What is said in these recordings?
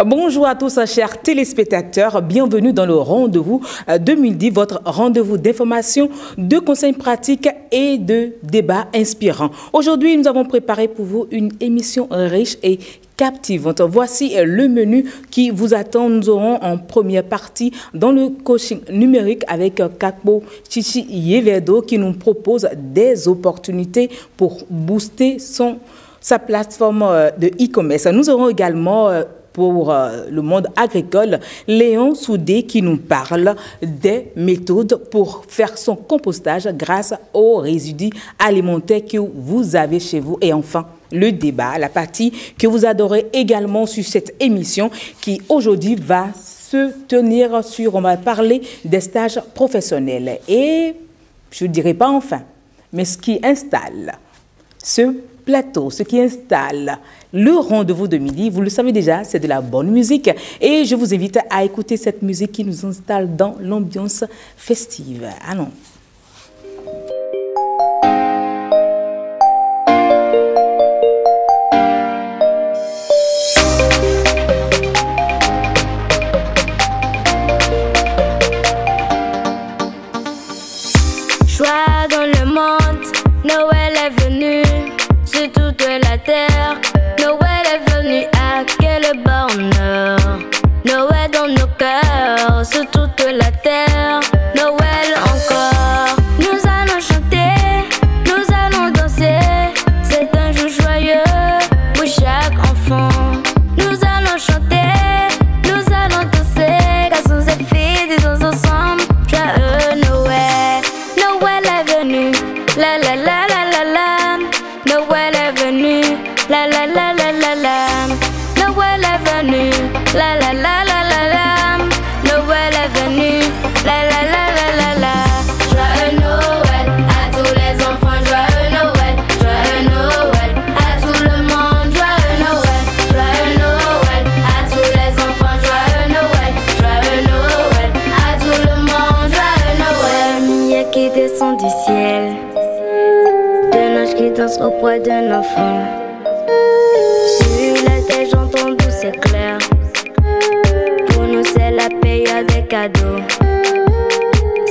Bonjour à tous, chers téléspectateurs. Bienvenue dans le rendez-vous 2010, votre rendez-vous d'information, de conseils pratiques et de débats inspirants. Aujourd'hui, nous avons préparé pour vous une émission riche et captivante. Voici le menu qui vous attend. Nous aurons en première partie dans le coaching numérique avec Kakbo Chichi Yevedo qui nous propose des opportunités pour booster sa plateforme de e-commerce. Nous aurons également pour le monde agricole, Léon Soudé qui nous parle des méthodes pour faire son compostage grâce aux résidus alimentaires que vous avez chez vous. Et enfin, le débat, la partie que vous adorez également sur cette émission qui aujourd'hui va se tenir sur, on va parler des stages professionnels. Et je ne dirais pas enfin, mais ce qui installe ce plateau, ce qui installe le rendez-vous de midi, vous le savez déjà, c'est de la bonne musique. Et je vous invite à écouter cette musique qui nous installe dans l'ambiance festive. Allons. Joie dans le monde, Noël est venu sur toute la terre. Noël est venu à quel bonheur. Noël dans nos cœurs, sur toute la terre. Noël encore. Nous allons chanter, nous allons danser. C'est un jour joyeux pour chaque enfant. Nous allons chanter, nous allons danser. Garçons et filles, disons ensemble, joyeux Noël. Noël est venu, la la la la la la. Noël est venu, la la la la la la. Noël est venu, la la la la la la. Noël est venu, la la la la la la. Joyeux Noël à tous les enfants, joyeux Noël, joyeux Noël à tout le monde, joyeux Noël, joyeux Noël à tous les enfants, joyeux Noël, joyeux Noël à tout le monde, joyeux Noël. Lumière qui descend du ciel, d'un ange qui danse auprès d'un enfant. Sur la terre j'entends douce et clair. Pour nous c'est la période des cadeaux.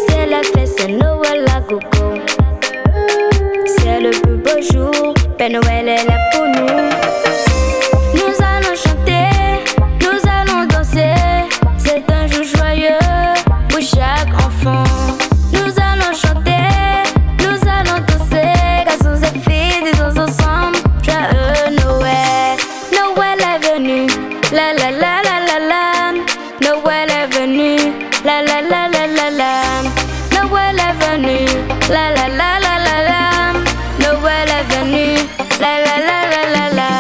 C'est la fête, c'est Noël à gogo. C'est le plus beau jour, Père Noël est là pour nous. Nous allons chanter, nous allons danser. C'est un jour joyeux pour chaque enfant. Nous allons chanter, nous allons danser. Garçons et filles, disons ensemble, joyeux Noël. Noël est venu, la la la la la la. Noël est venu, la la la la la la. Noël est venu, la la la la la la. Noël est venu, la la la la la la.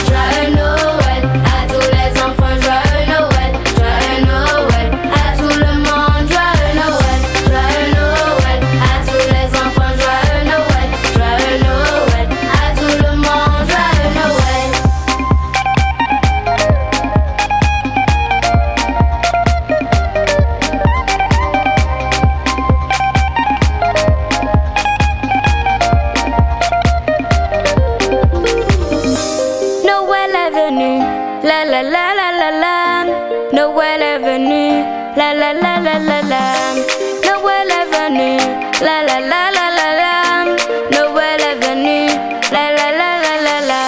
Joyeux Noël à tous les enfants, joyeux Noël, joyeux Noël à tout le monde, joyeux Noël, joyeux Noël à tous les enfants, joyeux Noël, joyeux Noël à tout le monde, joyeux Noël. Noël est venu, la la la la la la. Noël est venu, la la la la la la. Noël est venu, la la la la la la. Noël est venu, la la la la la la.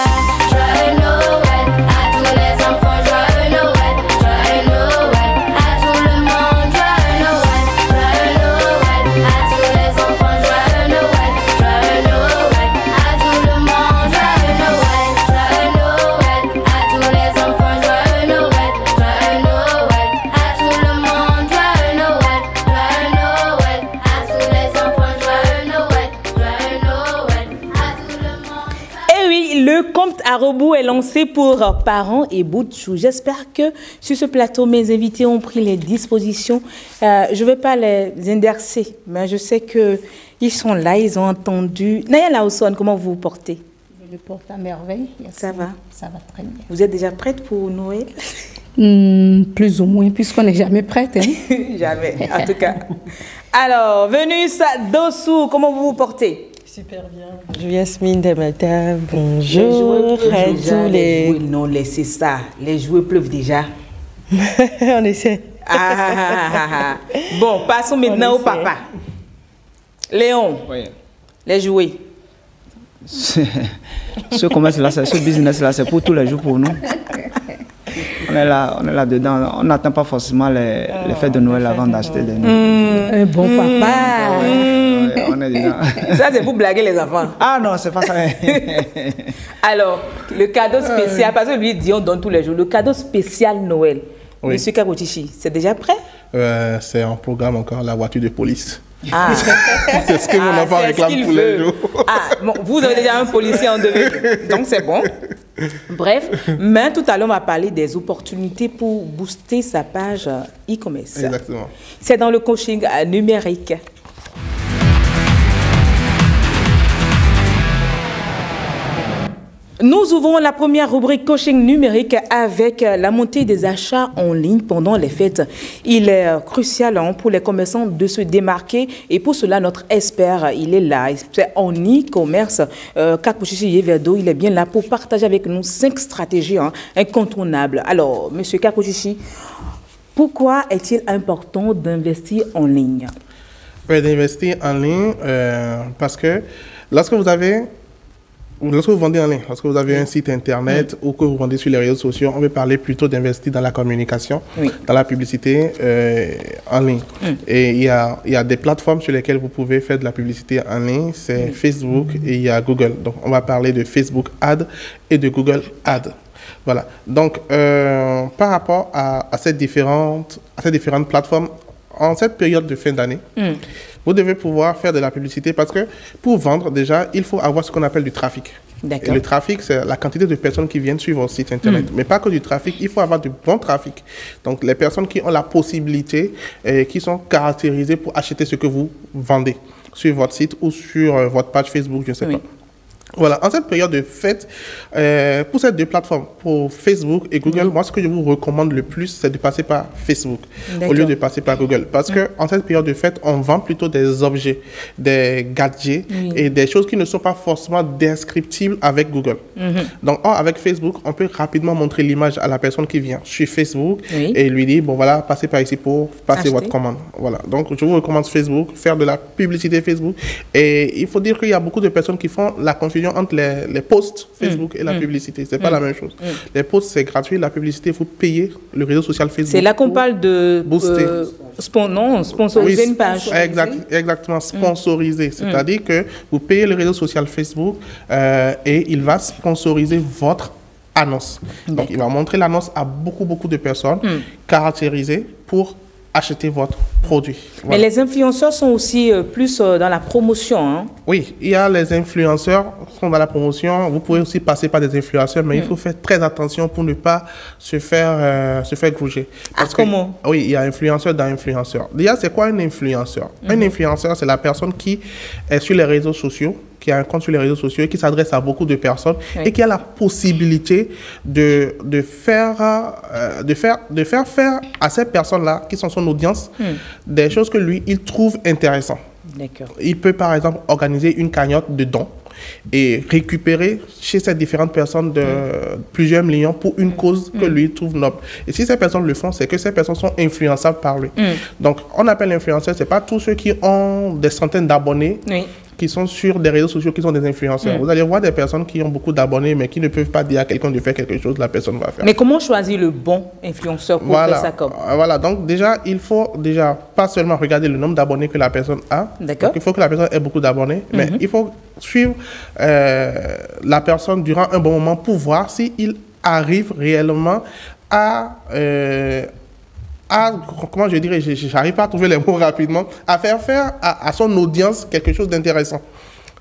Joyeux Noël à tous les enfants, joyeux Noël, joyeux Noël à tout le monde, joyeux Noël, joyeux Noël à tous les enfants, joyeux Noël, joyeux Noël à tout le monde, joyeux Noël, joyeux Noël à tous les enfants, joyeux Noël, joyeux Noël à tout le monde, joyeux Noël, joyeux Noël à tous les enfants, joyeux Noël, joyeux Noël à tout le monde. Et oui, le compte à rebours est lancé pour parents et bout de chou. J'espère que sur ce plateau, mes invités ont pris les dispositions. Je ne vais pas les indexer, mais je sais qu'ils sont là, ils ont entendu. Naya Lawson, comment vous vous portez? Je le porte à merveille. Ça va? Ça va très bien. Vous êtes déjà prête pour Noël? Plus ou moins, puisqu'on n'est jamais prête. Hein? Jamais, en tout cas. Alors, Venus Dossou, comment vous vous portez? Super bien. Je suis Yasmine Damata. Bonjour à tous les... Non, laissez ça. Les jouets pleuvent déjà. On essaie. Bon, passons maintenant au papa. Léon, Oui. les jouets. Ce commerce-là, ce business-là, c'est pour tous les jours pour nous. On est là-dedans. On n'attend pas forcément les fêtes de Noël avant d'acheter des nouveaux. Un bon papa. Ouais, on est dedans. Ça, c'est pour blaguer les enfants. Ah non, c'est pas ça. Alors, le cadeau spécial, parce que lui dit on donne tous les jours, le cadeau spécial Noël. Oui. Monsieur Kakotichi, c'est déjà prêt? C'est en programme encore, la voiture de police. Ah. C'est ce que mon enfant c'est ce réclame qu'il tous les veut. jours. Ah, bon, vous avez déjà un policier en devenir, donc c'est bon. Bref, mais tout à l'heure, on va parler des opportunités pour booster sa page e-commerce. Exactement. C'est dans le coaching numérique. Nous ouvrons la première rubrique coaching numérique avec la montée des achats en ligne pendant les fêtes. Il est crucial pour les commerçants de se démarquer et pour cela, notre expert, il est là. C'est en e-commerce. Kakotichi Yeverdo, il est bien là pour partager avec nous 5 stratégies incontournables. Alors, monsieur Kakotichi, pourquoi est-il important d'investir en ligne? Oui, d'investir en ligne parce que lorsque vous vendez en ligne, lorsque vous avez un site internet ou que vous vendez sur les réseaux sociaux, on veut parler plutôt d'investir dans la communication, dans la publicité en ligne. Et il y a des plateformes sur lesquelles vous pouvez faire de la publicité en ligne, c'est Facebook et il y a Google. Donc on va parler de Facebook Ads et de Google Ads. Voilà. Donc par rapport à ces différentes plateformes, en cette période de fin d'année, vous devez pouvoir faire de la publicité parce que pour vendre, déjà, il faut avoir ce qu'on appelle du trafic. Et le trafic, c'est la quantité de personnes qui viennent sur votre site internet. Mais pas que du trafic, il faut avoir du bon trafic. Donc, les personnes qui ont la possibilité, qui sont caractérisées pour acheter ce que vous vendez sur votre site ou sur votre page Facebook, je ne sais pas. Voilà, en cette période de fête, pour ces deux plateformes, pour Facebook et Google, moi, ce que je vous recommande le plus, c'est de passer par Facebook au lieu de passer par Google. Parce que en cette période de fête, on vend plutôt des objets, des gadgets et des choses qui ne sont pas forcément descriptibles avec Google. Donc, avec Facebook, on peut rapidement montrer l'image à la personne qui vient sur Facebook et lui dire, bon, voilà, passez par ici pour passer votre commande. Voilà, donc je vous recommande Facebook, faire de la publicité Facebook. Et il faut dire qu'il y a beaucoup de personnes qui font la confusion entre les posts Facebook et la publicité. C'est pas la même chose. Les posts, c'est gratuit. La publicité, il faut payer le réseau social Facebook. C'est là qu'on parle de booster. Sponsoriser une page. Exactement, sponsoriser. C'est-à-dire que vous payez le réseau social Facebook et il va sponsoriser votre annonce. Donc, il va montrer l'annonce à beaucoup de personnes caractérisées pour acheter votre produit. Voilà. Mais les influenceurs sont aussi plus dans la promotion. Hein? Oui, il y a les influenceurs qui sont dans la promotion. Vous pouvez aussi passer par des influenceurs, mais il faut faire très attention pour ne pas se faire gruger. Comment? Oui, il y a influenceur dans influenceur. Déjà, c'est quoi un influenceur? Un influenceur, c'est la personne qui est sur les réseaux sociaux, qui a un compte sur les réseaux sociaux et qui s'adresse à beaucoup de personnes et qui a la possibilité de faire à ces personnes-là, qui sont son audience, des choses que lui, il trouve intéressantes. Il peut, par exemple, organiser une cagnotte de dons et récupérer chez ces différentes personnes de plusieurs millions pour une cause que lui trouve noble. Et si ces personnes le font, c'est que ces personnes sont influençables par lui. Donc, on appelle influenceurs, c'est pas tous ceux qui ont des centaines d'abonnés qui sont sur des réseaux sociaux, qui sont des influenceurs. Vous allez voir des personnes qui ont beaucoup d'abonnés, mais qui ne peuvent pas dire à quelqu'un de faire quelque chose, la personne va faire. Mais comment choisir le bon influenceur pour faire ça comme? Voilà, donc déjà, il faut pas seulement regarder le nombre d'abonnés que la personne a. Donc, il faut que la personne ait beaucoup d'abonnés, mais il faut suivre la personne durant un bon moment pour voir s'il arrive réellement comment je dirais, j'arrive pas à trouver les mots rapidement, à faire à son audience quelque chose d'intéressant.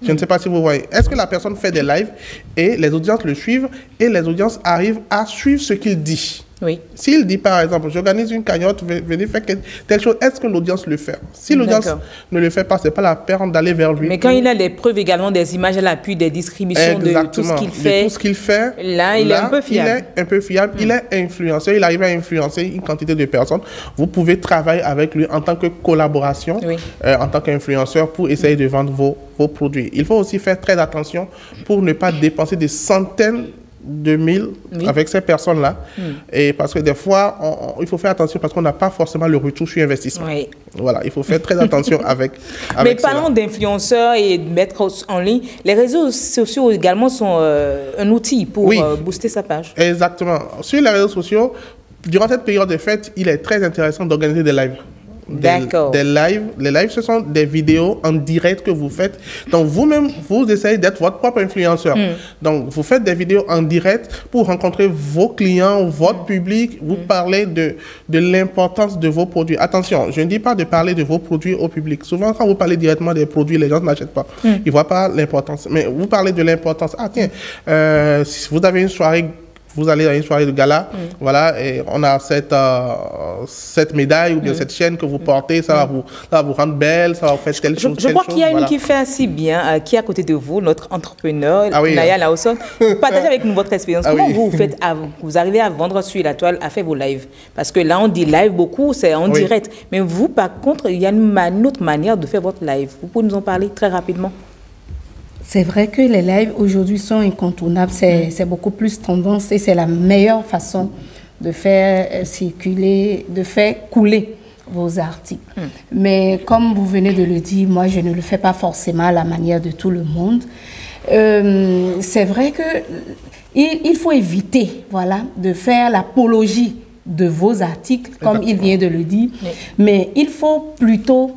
Je ne sais pas si vous voyez. Est-ce que la personne fait des lives et les audiences le suivent et les audiences arrivent à suivre ce qu'il dit? S'il dit par exemple, j'organise une cagnotte, venez faire telle chose, est-ce que l'audience le fait? Si l'audience ne le fait pas, c'est pas la peine d'aller vers lui. Mais quand il a des preuves également, des images à l'appui, des distributions de tout ce qu'il fait, là, il est un peu fiable. Il est un peu fiable, il est influenceur, il arrive à influencer une quantité de personnes. Vous pouvez travailler avec lui en tant que collaboration, en tant qu'influenceur pour essayer de vendre vos produits. Il faut aussi faire très attention pour ne pas dépenser des centaines 2000 avec ces personnes-là. Et parce que des fois, il faut faire attention parce qu'on n'a pas forcément le retour sur investissement. Oui. Voilà, il faut faire très attention avec Mais parlons d'influenceurs et de mettre en ligne. Les réseaux sociaux également sont un outil pour booster sa page. Exactement. Sur les réseaux sociaux, durant cette période de fête, il est très intéressant d'organiser des lives. D'accord. Des lives. Les lives, ce sont des vidéos en direct que vous faites. Donc, vous-même, vous essayez d'être votre propre influenceur. Donc, vous faites des vidéos en direct pour rencontrer vos clients, votre public. Vous parlez de l'importance de vos produits. Attention, je ne dis pas de parler de vos produits au public. Souvent, quand vous parlez directement des produits, les gens n'achètent pas. Ils ne voient pas l'importance. Mais vous parlez de l'importance. Ah, tiens, si vous avez une soirée, vous allez à une soirée de gala, voilà, et on a cette médaille ou bien cette chaîne que vous portez, ça va vous rendre belle, ça va vous faire telle chose. Je crois qu'il y a une qui fait assez bien, qui est à côté de vous, notre entrepreneur, Naya Lawson. Partagez avec nous votre expérience. Comment vous faites, vous arrivez à vendre sur la toile, à faire vos lives? Parce que là, on dit live beaucoup, c'est en direct. Mais vous, par contre, il y a une autre manière de faire votre live. Vous pouvez nous en parler très rapidement? C'est vrai que les lives aujourd'hui sont incontournables, c'est beaucoup plus tendance et c'est la meilleure façon de faire circuler, de faire couler vos articles. Mais comme vous venez de le dire, moi je ne le fais pas forcément à la manière de tout le monde. C'est vrai que il faut éviter, voilà, de faire l'apologie de vos articles, comme il vient de le dire, mais il faut plutôt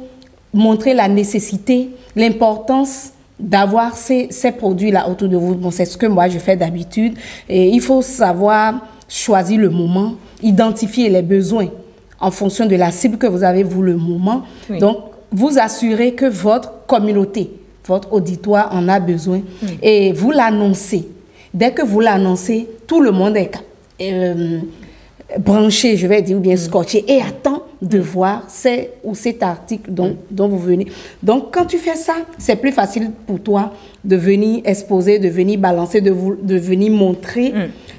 montrer la nécessité, l'importance d'avoir ces produits-là autour de vous. Bon, c'est ce que moi je fais d'habitude. Et il faut savoir choisir le moment, identifier les besoins en fonction de la cible que vous avez, vous, le moment. Donc, vous assurez que votre communauté, votre auditoire en a besoin et vous l'annoncez. Dès que vous l'annoncez, tout le monde est branché, je vais dire, ou bien scotché, et attend de voir cet article dont vous venez. Donc, quand tu fais ça, c'est plus facile pour toi de venir exposer, de venir balancer, de venir montrer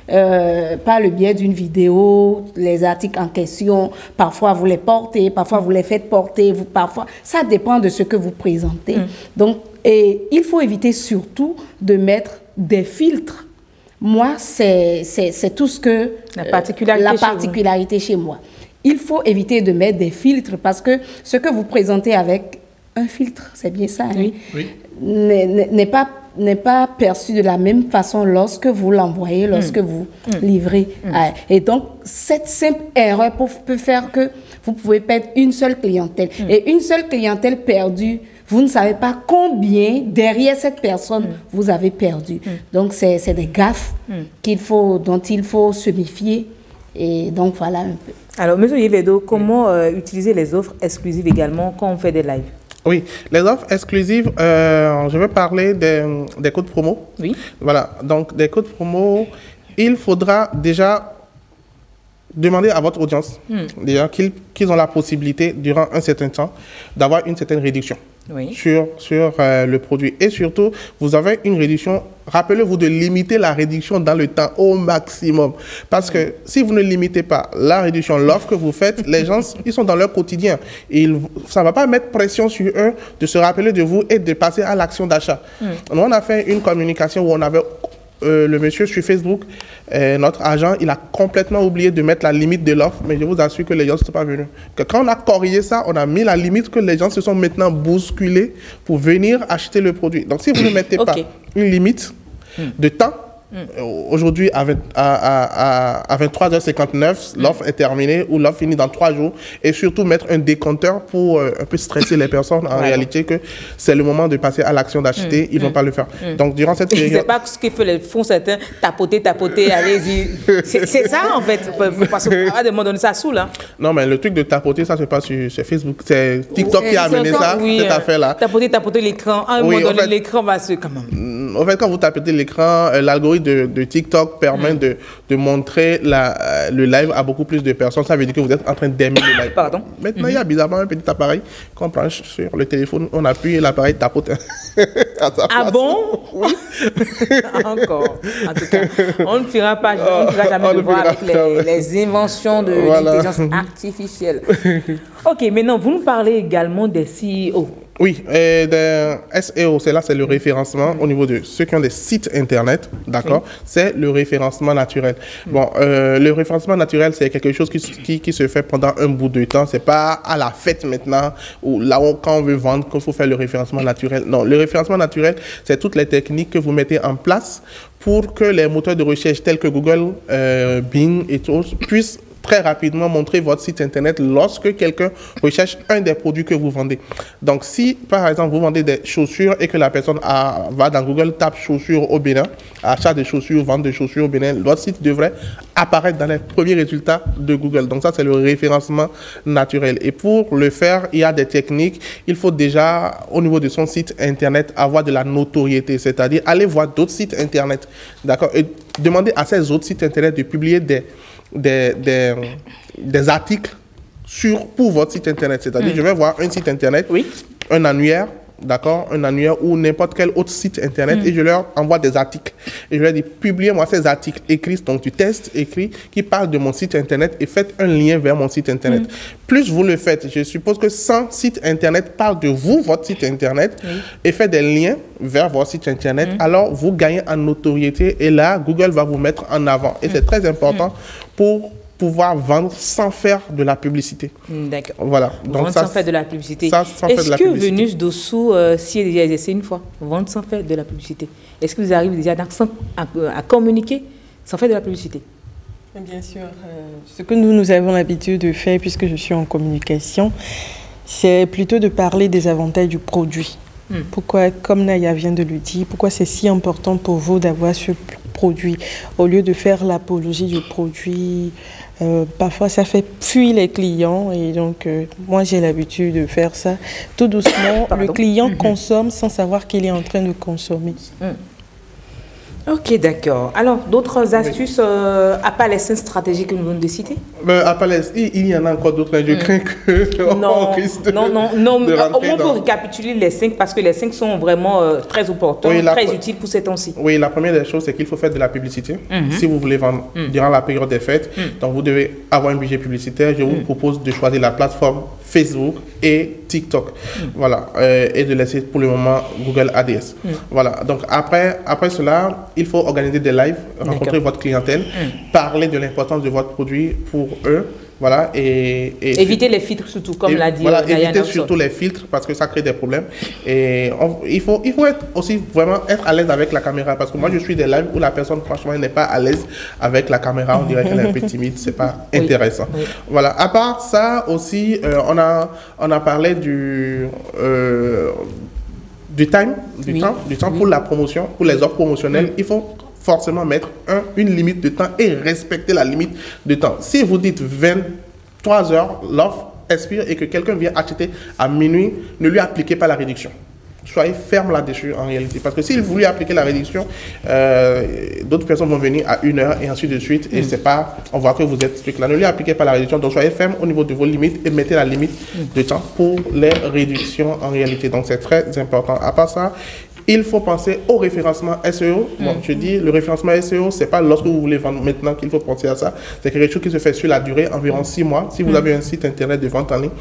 par le biais d'une vidéo, les articles en question. Parfois, vous les portez, parfois, vous les faites porter, parfois, ça dépend de ce que vous présentez. Donc, et il faut éviter surtout de mettre des filtres. Moi, c'est tout ce que... La particularité chez moi. Il faut éviter de mettre des filtres parce que ce que vous présentez avec un filtre, c'est bien ça, n'est pas perçu de la même façon lorsque vous l'envoyez, lorsque vous livrez. Et donc, cette simple erreur peut faire que vous pouvez perdre une seule clientèle. Et une seule clientèle perdue, vous ne savez pas combien derrière cette personne vous avez perdu. Donc, c'est des gaffes dont il faut se méfier. Et donc, voilà un peu. Alors, M. Yvedo, comment utiliser les offres exclusives également quand on fait des lives? Oui, les offres exclusives, je vais parler des codes promo. Oui. Voilà, donc des codes promo, il faudra déjà demander à votre audience déjà qu'ils ont la possibilité, durant un certain temps, d'avoir une certaine réduction sur le produit. Et surtout, vous avez une réduction, rappelez-vous de limiter la réduction dans le temps au maximum. Parce que si vous ne limitez pas la réduction, l'offre que vous faites, les gens, ils sont dans leur quotidien. Et ça ne va pas mettre pression sur eux de se rappeler de vous et de passer à l'action d'achat. Nous, on a fait une communication où on avait... le monsieur sur Facebook, notre agent, il a complètement oublié de mettre la limite de l'offre, mais je vous assure que les gens ne sont pas venus. Que quand on a corrigé ça, on a mis la limite que les gens se sont maintenant bousculés pour venir acheter le produit. Donc, si vous ne mettez pas une limite de temps, aujourd'hui, à 23h59, l'offre est terminée ou l'offre finit dans 3 jours. Et surtout, mettre un décompteur pour un peu stresser les personnes en réalité que c'est le moment de passer à l'action d'acheter. Ils ne vont pas le faire. Donc, durant cette période... C'est pas ce que font certains, tapoter, allez-y. C'est ça, en fait. Parce qu'à un moment donné, ça saoule. Non, mais le truc de tapoter, ça, c'est pas sur Facebook. C'est TikTok qui a amené ça, cette affaire-là. Tapoter l'écran. À un moment donné, l'écran va se... En fait, quand vous tapotez l'écran, l'algorithme de TikTok permet de montrer le live à beaucoup plus de personnes. Ça veut dire que vous êtes en train d'aimer le live. Pardon. Maintenant, il y a bizarrement un petit appareil qu'on branche sur le téléphone. On appuie et l'appareil tapote. Ah bon? Oui. Encore. En tout cas, on ne fera jamais le voir avec les inventions de l'intelligence artificielle. Ok, maintenant, vous nous parlez également des CEO. Oui, SEO, c'est le référencement au niveau de ceux qui ont des sites internet, d'accord? C'est le référencement naturel. Bon, le référencement naturel, c'est quelque chose qui se fait pendant un bout de temps. C'est pas à la fête maintenant, ou là où, quand on veut vendre, qu'il faut faire le référencement naturel. Non, le référencement naturel, c'est toutes les techniques que vous mettez en place pour que les moteurs de recherche tels que Google, Bing et tous puissent très rapidement montrer votre site internet lorsque quelqu'un recherche un des produits que vous vendez. Donc, si, par exemple, vous vendez des chaussures et que la personne va dans Google, tape chaussures au Bénin, achat de chaussures, vente de chaussures au Bénin, votre site devrait apparaître dans les premiers résultats de Google. Donc, ça, c'est le référencement naturel. Et pour le faire, il y a des techniques. Il faut déjà, au niveau de son site internet, avoir de la notoriété, c'est-à-dire aller voir d'autres sites internet, d'accord, et demander à ces autres sites internet de publier des articles pour votre site internet. C'est-à-dire, je vais voir un site internet, un annuaire, d'accord, un annuaire ou n'importe quel autre site internet et je leur envoie des articles. Et je leur dis, publiez-moi ces articles écrits, donc du texte écrit qui parle de mon site internet et faites un lien vers mon site internet. Plus vous le faites, je suppose que 100 sites internet parlent de vous, votre site internet, et fait des liens vers votre site internet, alors vous gagnez en notoriété et là, Google va vous mettre en avant. Et c'est très important pour pouvoir vendre sans faire de la publicité. D'accord. Voilà. Donc vendre sans faire de la publicité. Est-ce que Venus Dossou s'y est déjà essayé une fois? Vendre sans faire de la publicité. Est-ce que vous arrivez déjà à communiquer sans faire de la publicité? Bien sûr. Ce que nous avons l'habitude de faire, puisque je suis en communication, c'est plutôt de parler des avantages du produit. Pourquoi, comme Naya vient de le dire, pourquoi c'est si important pour vous d'avoir ce produit? Au lieu de faire l'apologie du produit, parfois ça fait fuir les clients et donc moi j'ai l'habitude de faire ça. Tout doucement, le client consomme sans savoir qu'il est en train de consommer. Ok, d'accord. Alors, d'autres astuces, à part les 5 stratégies que nous venons de citer? À part il y en a encore d'autres. Je crains que non, au moins pour récapituler les 5, parce que les 5 sont vraiment très importants, très utiles pour ces temps-ci. Oui, la première des choses, c'est qu'il faut faire de la publicité. Si vous voulez vendre durant la période des fêtes, donc vous devez avoir un budget publicitaire. Je vous propose de choisir la plateforme Facebook et TikTok. Voilà. Et de laisser pour le moment Google ADS. Voilà. Donc après cela, il faut organiser des lives, rencontrer votre clientèle, parler de l'importance de votre produit pour eux. Voilà, et éviter les filtres surtout, comme l'a dit. Voilà, éviter surtout les filtres parce que ça crée des problèmes. Et il faut être aussi vraiment être à l'aise avec la caméra, parce que moi je suis des lives où la personne franchement n'est pas à l'aise avec la caméra, on dirait qu'elle est un peu timide, c'est pas intéressant. Voilà, à part ça aussi, on a parlé du temps pour la promotion, pour les offres promotionnelles. Il faut forcément mettre une limite de temps et respecter la limite de temps. Si vous dites 23 heures, l'offre expire et que quelqu'un vient acheter à minuit, ne lui appliquez pas la réduction. Soyez ferme là-dessus en réalité. Parce que s'il voulait appliquer la réduction, d'autres personnes vont venir à 1 heure et ainsi de suite. Et c'est pas, on voit que vous êtes strict là. Ne lui appliquez pas la réduction. Donc soyez ferme au niveau de vos limites et mettez la limite de temps pour les réductions en réalité. Donc c'est très important. À part ça, il faut penser au référencement SEO. Bon, je dis, le référencement SEO, c'est pas lorsque vous voulez vendre maintenant qu'il faut penser à ça. C'est quelque chose qui se fait sur la durée, environ 6 mois. Si vous avez un site internet de vente en ligne,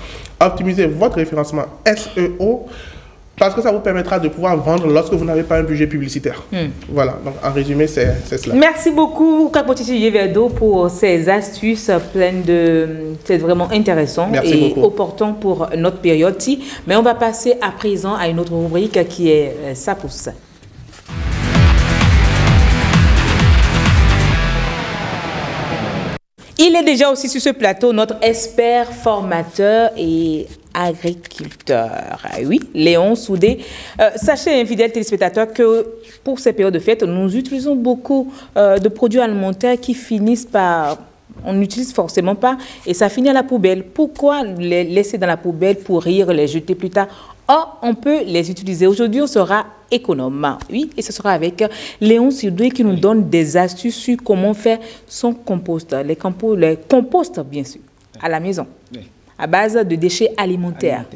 optimisez votre référencement SEO parce que ça vous permettra de pouvoir vendre lorsque vous n'avez pas un budget publicitaire. Voilà, donc en résumé, c'est cela. Merci beaucoup, Kakotiti Yeverdo, pour ces astuces pleines de... C'est vraiment intéressant. Merci et beaucoup. opportun pour notre période. Mais on va passer à présent à une autre rubrique qui est Ça pousse. Il est déjà aussi sur ce plateau notre expert formateur et agriculteur. Oui, Léon Soudé. Sachez, fidèles téléspectateurs, que pour ces périodes de fête, nous utilisons beaucoup de produits alimentaires qui finissent par... On n'utilise forcément pas et ça finit à la poubelle. Pourquoi les laisser dans la poubelle pour rire, les jeter plus tard? Or, on peut les utiliser. Aujourd'hui, on sera économe. Oui, et ce sera avec Léon Soudé qui nous donne des astuces sur comment faire son compost. Les composts, bien sûr, à la maison, à base de déchets alimentaires.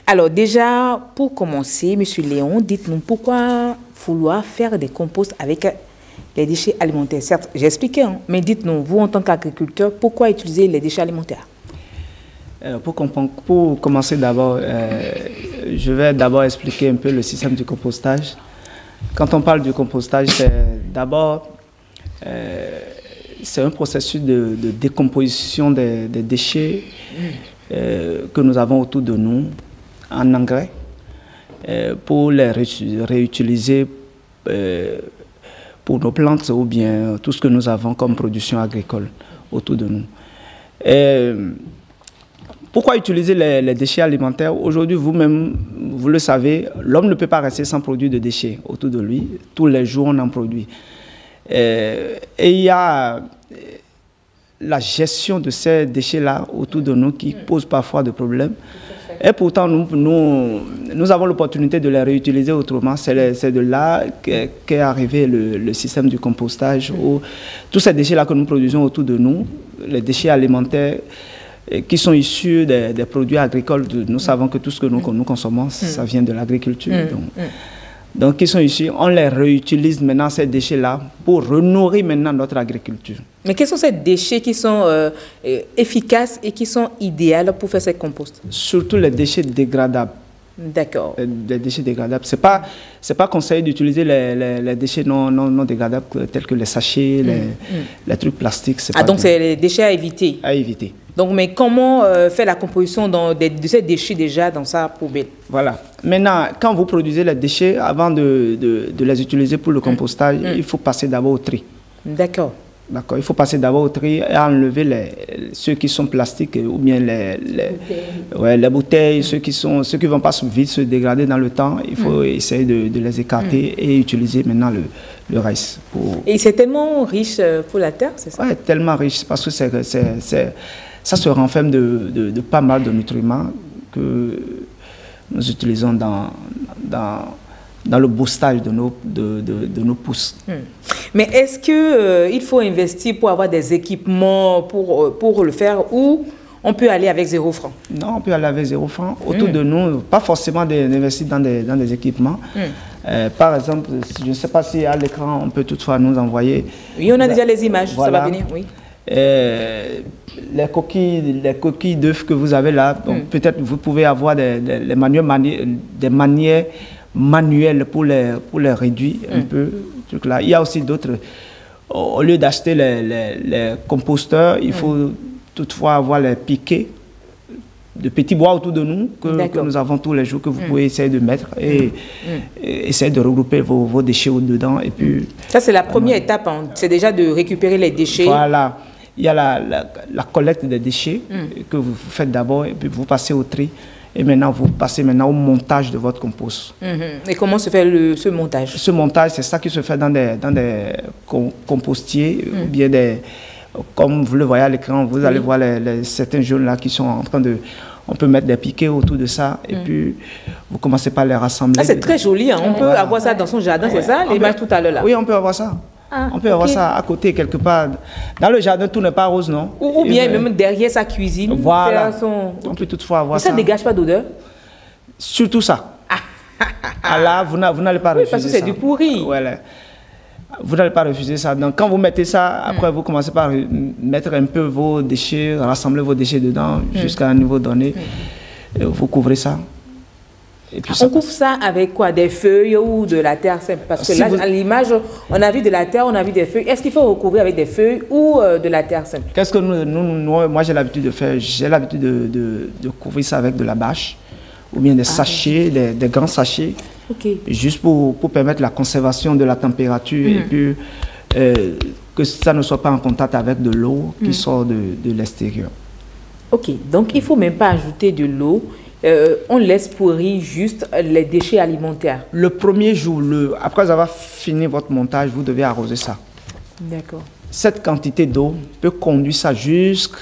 Alors déjà, pour commencer, Monsieur Léon, dites-nous pourquoi vouloir faire des composts avec les déchets alimentaires. Certes, j'ai expliqué, hein, mais dites-nous, vous en tant qu'agriculteur, pourquoi utiliser les déchets alimentaires? Pour commencer d'abord, je vais d'abord expliquer un peu le système du compostage. Quand on parle du compostage, c'est un processus de décomposition des déchets que nous avons autour de nous en engrais pour les réutiliser pour nos plantes ou bien tout ce que nous avons comme production agricole autour de nous. Pourquoi utiliser les déchets alimentaires? Aujourd'hui, vous-même, vous le savez, l'homme ne peut pas rester sans produire de déchets autour de lui. Tous les jours, on en produit. Et il y a la gestion de ces déchets-là autour de nous qui pose parfois des problèmes. Et pourtant, nous avons l'opportunité de les réutiliser autrement. C'est de là qu'est arrivé le système du compostage, où tous ces déchets-là que nous produisons autour de nous, les déchets alimentaires, qui sont issus des produits agricoles. Nous savons que tout ce que nous consommons, ça vient de l'agriculture. Donc, qui sont issus, on les réutilise maintenant, ces déchets-là, pour renourrir maintenant notre agriculture. Mais quels sont ces déchets qui sont efficaces et qui sont idéaux pour faire ces composts? Surtout les déchets dégradables. D'accord. Les déchets dégradables. C'est pas conseillé d'utiliser les déchets non dégradables tels que les sachets, les trucs plastiques. Donc c'est les déchets à éviter. À éviter. Donc, mais comment faire la composition de ces déchets déjà dans sa poubelle? Voilà. Maintenant, quand vous produisez les déchets, avant de les utiliser pour le compostage, il faut passer d'abord au tri. D'accord. D'accord. Il faut passer d'abord au tri et enlever ceux qui sont plastiques ou bien les bouteilles, ceux qui ne vont pas vite se dégrader dans le temps. Il faut essayer de les écarter et utiliser maintenant le reste. Et c'est tellement riche pour la terre, c'est ça? Oui, tellement riche parce que ça se renferme de pas mal de nutriments que nous utilisons dans le boostage de nos pousses. Mais est-ce qu'il faut investir pour avoir des équipements pour le faire, ou on peut aller avec 0 francs? Non, on peut aller avec 0 francs. Autour de nous, pas forcément d'investir dans des équipements. Par exemple, je ne sais pas si à l'écran, on peut toutefois nous envoyer... Oui, on a déjà les images, voilà. Ça va venir, oui. Les coquilles d'œufs que vous avez là, peut-être vous pouvez avoir des manières manuelles pour les réduire un peu. Là. Il y a aussi d'autres. Au lieu d'acheter les composteurs, il faut toutefois avoir les piquets de petits bois autour de nous que nous avons tous les jours, que vous pouvez essayer de mettre et essayer de regrouper vos déchets dedans. Et puis, ça, c'est la première étape, hein. C'est déjà de récupérer les déchets. Voilà. Il y a la collecte des déchets que vous faites d'abord et puis vous passez au tri. Et maintenant, vous passez au montage de votre compost. Et comment se fait ce montage? Ce montage, c'est ça qui se fait dans des compostiers, ou bien comme vous le voyez à l'écran, vous allez voir certains jaunes là qui sont en train de... On peut mettre des piquets autour de ça et puis vous commencez par les rassembler. Ah, c'est très joli, hein. On peut avoir ça dans son jardin, c'est ça? L'image tout à l'heure là. Oui, on peut avoir ça. On peut avoir ça à côté, quelque part. Dans le jardin, tout n'est pas rose, non? Ou bien même derrière sa cuisine. Voilà. On peut toutefois avoir ça. Ça ne dégage pas d'odeur? Surtout ça. Là, vous n'allez pas refuser ça. Parce que c'est du pourri. Voilà. Vous n'allez pas refuser ça. Donc, quand vous mettez ça, après, vous commencez par mettre un peu vos déchets, rassembler vos déchets dedans jusqu'à un niveau donné. Et vous couvrez ça. Et puis on couvre ça avec quoi? Des feuilles ou de la terre simple? Parce que là, à l'image, on a vu de la terre, on a vu des feuilles. Est-ce qu'il faut recouvrir avec des feuilles ou de la terre simple? Qu'est-ce que moi j'ai l'habitude de faire? J'ai l'habitude de couvrir ça avec de la bâche ou bien des sachets, des grands sachets, juste pour permettre la conservation de la température et puis que ça ne soit pas en contact avec de l'eau qui sort de l'extérieur. Ok, donc il ne faut même pas ajouter de l'eau. On laisse pourrir juste les déchets alimentaires. Le premier jour, après avoir fini votre montage, vous devez arroser ça. D'accord. Cette quantité d'eau peut conduire ça jusqu'à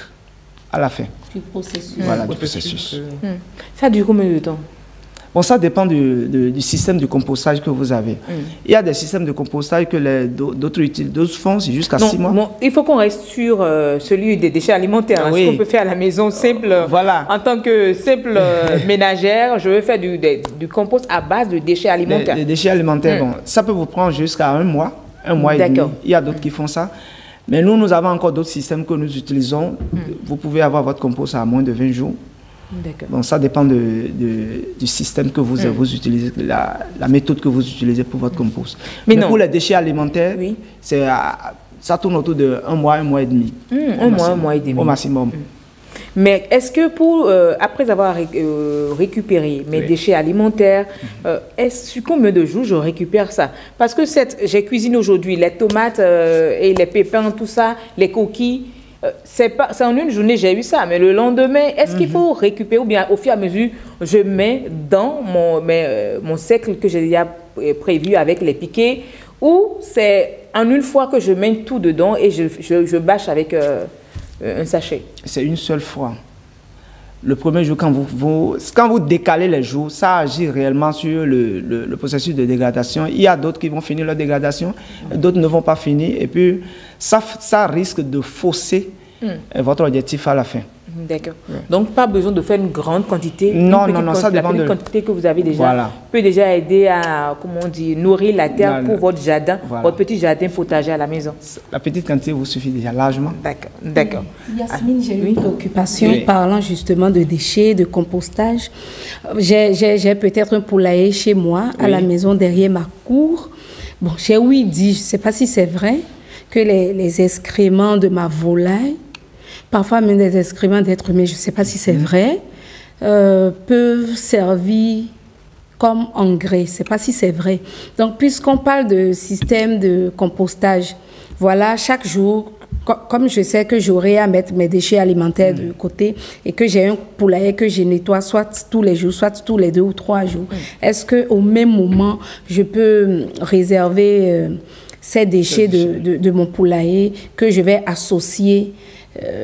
la fin. Du processus. Voilà, du processus. Ça dure combien de temps? Bon, ça dépend du système de compostage que vous avez. Il y a des systèmes de compostage que d'autres font, c'est jusqu'à 6 mois. Non, il faut qu'on reste sur celui des déchets alimentaires. Ce qu'on peut faire à la maison simple. Voilà. En tant que simple ménagère, je veux faire du compost à base de déchets alimentaires. Les déchets alimentaires, bon, ça peut vous prendre jusqu'à 1 mois, 1 mois et demi. Il y a d'autres qui font ça. Mais nous avons encore d'autres systèmes que nous utilisons. Vous pouvez avoir votre compost à moins de 20 jours. Donc ça dépend du système que vous utilisez, la méthode que vous utilisez pour votre compost. Mais pour les déchets alimentaires, ça tourne autour de 1 mois, 1 mois et demi. Un mois et demi. Au maximum. Mais est-ce que après avoir récupéré mes déchets alimentaires, sur combien de jours je récupère ça? Parce que j'ai cuisiné aujourd'hui les tomates et les pépins, tout ça, les coquilles. C'est en une journée j'ai eu ça, mais le lendemain, est-ce qu'il faut récupérer ou bien au fur et à mesure, je mets dans mon cercle que j'ai déjà prévu avec les piquets, ou c'est en une fois que je mets tout dedans et je bâche avec un sachet? C'est une seule fois. Le premier jour, quand vous décalez les jours, ça agit réellement sur le processus de dégradation. Il y a d'autres qui vont finir leur dégradation, d'autres ne vont pas finir. Et puis, ça risque de fausser votre objectif à la fin. D'accord. Donc, pas besoin de faire une grande quantité. Non, ça dépend de la quantité que vous avez déjà. Peut déjà aider à, comment on dit, nourrir la terre pour votre jardin, votre petit jardin potager à la maison. La petite quantité vous suffit déjà largement. D'accord. Yasmine, j'ai une préoccupation parlant justement de déchets, de compostage. J'ai peut-être un poulailler chez moi, à la maison, derrière ma cour. Bon, j'ai dit, je ne sais pas si c'est vrai, que les excréments de ma volaille, parfois même des excréments d'êtres humains, je ne sais pas si c'est vrai, peuvent servir comme engrais. Je ne sais pas si c'est vrai. Donc, puisqu'on parle de système de compostage, voilà, chaque jour, comme je sais que j'aurai à mettre mes déchets alimentaires de côté et que j'ai un poulailler que je nettoie soit tous les jours, soit tous les 2 ou 3 jours, est-ce qu'au même moment, je peux réserver ces déchets de mon poulailler que je vais associer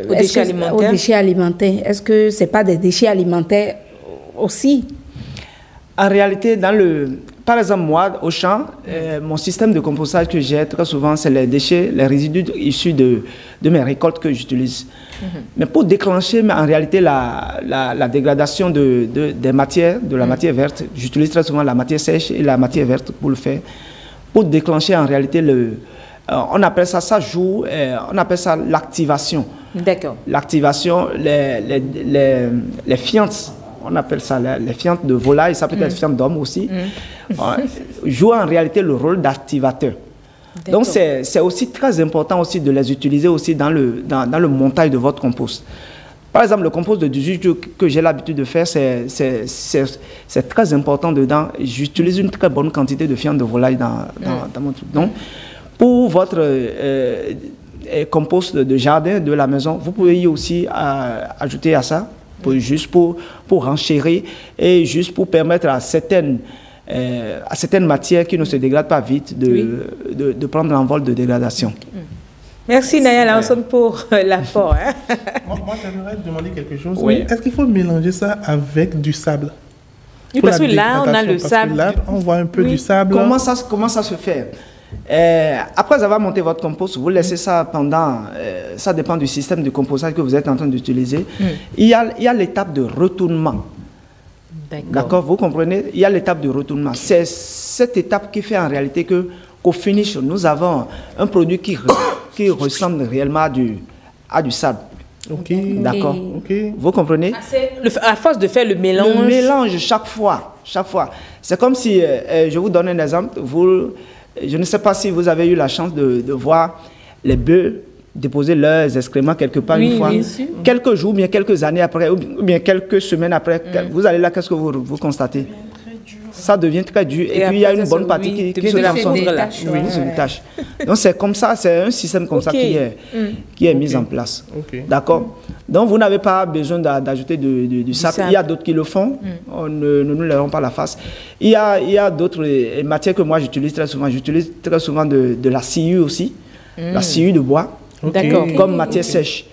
aux déchets alimentaires? Est-ce que ce n'est pas des déchets alimentaires aussi? En réalité, par exemple, moi, au champ, mon système de compostage que j'ai très souvent, c'est les déchets, les résidus issus de mes récoltes que j'utilise. Mais pour déclencher, en réalité, la dégradation des matières, de la matière verte, j'utilise très souvent la matière sèche et la matière verte pour le faire. Pour déclencher, en réalité, on appelle ça joue, on appelle ça l'activation. D'accord. L'activation, les fientes, on appelle ça les fientes de volaille, ça peut être fientes d'homme aussi, jouent en réalité le rôle d'activateur. Donc c'est aussi très important aussi de les utiliser aussi dans le montage de votre compost. Par exemple, le compost de 18 jours que j'ai l'habitude de faire, c'est très important dedans. J'utilise une très bonne quantité de fientes de volaille dans mon truc. Donc, pour votre compost de jardin, de la maison, vous pouvez y aussi ajouter à ça, juste pour renchérir et juste pour permettre à certaines matières qui ne se dégradent pas vite de prendre l'envol de dégradation. Merci Naya Lanson pour l'apport. Moi, j'aimerais demander quelque chose. Oui. Est-ce qu'il faut mélanger ça avec du sable? Oui, parce que là, on a le sable. Là, on voit un peu du sable. Comment ça se fait? Après avoir monté votre compost, vous laissez ça pendant... ça dépend du système de compostage que vous êtes en train d'utiliser. Il y a l'étape de retournement. D'accord, vous comprenez? Il y a l'étape de retournement. C'est cette étape qui fait en réalité qu'au finish, nous avons un produit qui ressemble réellement à du sable. Ok. D'accord. Okay. Vous comprenez? À force de faire le mélange. Le mélange chaque fois. C'est comme si, je vous donne un exemple, je ne sais pas si vous avez eu la chance de voir les bœufs déposer leurs excréments quelque part une fois. Quelques jours, bien quelques années après, ou bien quelques semaines après, vous allez là, qu'est-ce que vous constatez? Ça devient très dur. Et puis il y a une bonne partie qui se détache. Donc c'est comme ça, c'est un système comme ça qui est mis en place. D'accord? Donc vous n'avez pas besoin d'ajouter du sable. Il y a d'autres qui le font. Ne nous lèverons pas la face. Il y a d'autres matières que moi j'utilise très souvent. J'utilise très souvent de la sciure aussi. La sciure de bois. D'accord. Comme matière sèche.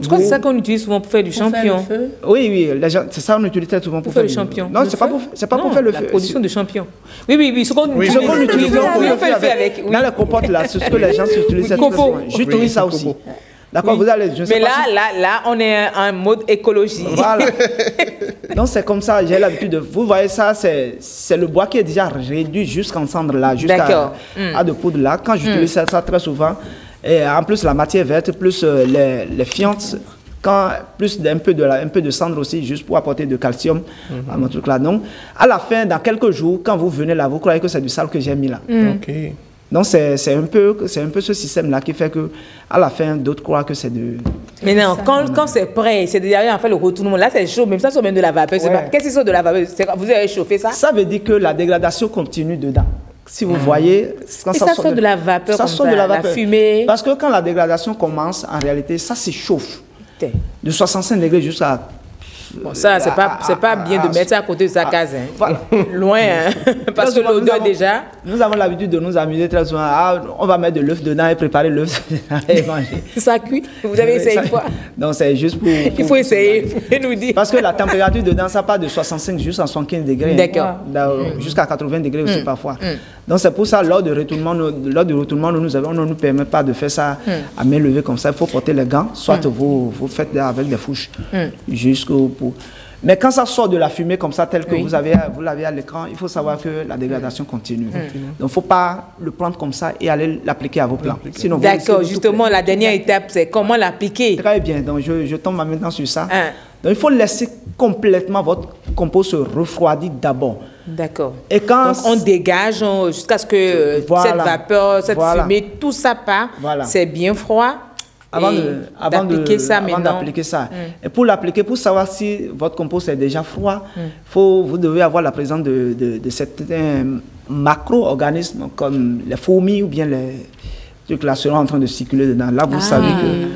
Je crois que c'est ça qu'on utilise souvent pour faire du champignon. Oui, c'est ça qu'on utilise très souvent pour faire du champignon. Non, c'est pas pour faire le feu. La production de champignons. Oui, ce qu'on utilise. On fait avec. Dans la compote, là, c'est ce que les gens utilisent très souvent. J'utilise ça aussi. D'accord, vous allez. Mais là, on est en mode écologie. Voilà. Donc c'est comme ça, j'ai l'habitude de. Vous voyez ça, c'est le bois qui est déjà réduit jusqu'en cendre là, jusqu'à de poudre là. Quand j'utilise ça très souvent, et en plus la matière verte, plus les fientes quand plus d'un peu de cendre aussi, juste pour apporter de calcium à mon truc là. Donc, à la fin, dans quelques jours, quand vous venez là, vous croyez que c'est du sable que j'ai mis là. Ok. Donc, c'est un peu ce système-là qui fait que, à la fin, d'autres croient que c'est de... Mais non, quand c'est prêt, c'est déjà en fait le retournement. Là, c'est chaud, même ça, c'est même de la vapeur. Ouais. Qu'est-ce que c'est de la vapeur? Vous avez chauffé ça? Ça veut dire que la dégradation continue dedans. Si vous voyez... Quand et ça sort de la vapeur, ça sort de la vapeur. La fumée. Parce que quand la dégradation commence, en réalité, ça s'échauffe. De 65 degrés jusqu'à... Bon, ça, c'est pas bien de mettre ça à côté de sa case. Hein. Voilà. Loin, hein. Parce que l'odeur déjà... Nous avons l'habitude de nous amuser très souvent. On va mettre de l'œuf dedans et préparer l'œuf et manger. Ça cuit. Vous avez essayé une fois? Non, c'est juste pour... Il faut essayer. Vous pouvez nous dire. Parce que la température dedans, ça part de 65 jusqu'à 75 degrés. D'accord. Jusqu'à 80 degrés aussi parfois. Donc c'est pour ça, lors du retournement, on ne nous permet pas de faire ça à main levée comme ça. Il faut porter les gants, soit vous faites avec des fourches jusqu'au bout. Mais quand ça sort de la fumée comme ça, tel que vous l'avez à l'écran, il faut savoir que la dégradation continue. Donc il ne faut pas le prendre comme ça et aller l'appliquer à vos plants. D'accord, justement, la dernière étape, c'est comment l'appliquer. Très bien, donc je tombe maintenant sur ça. Donc il faut laisser complètement votre compost se refroidir d'abord. D'accord. Et quand donc on dégage jusqu'à ce que cette vapeur, cette fumée, tout ça part. C'est bien froid. Avant d'appliquer ça. Et pour l'appliquer, pour savoir si votre compost est déjà froid, vous devez avoir la présence de certains macro-organismes comme les fourmis ou bien les trucs là seront en train de circuler dedans. Là, vous savez que...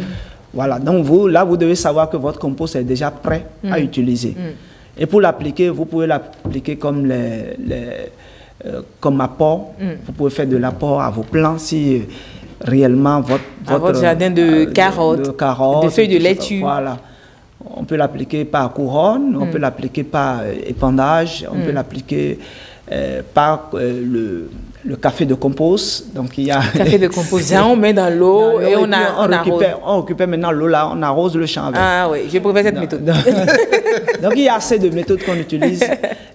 Voilà, donc vous devez savoir que votre compost est déjà prêt à utiliser. Et pour l'appliquer, vous pouvez l'appliquer comme comme apport. Vous pouvez faire de l'apport à vos plants si réellement votre jardin de carottes, de feuilles de laitue. Voilà. On peut l'appliquer par couronne, on peut l'appliquer par épandage, on peut l'appliquer par le café de compost. Donc il y a café de compost, on met dans l'eau et on récupère maintenant l'eau là, on arrose le champ avec. Ah oui, je préfère cette méthode. Donc il y a assez de méthodes qu'on utilise.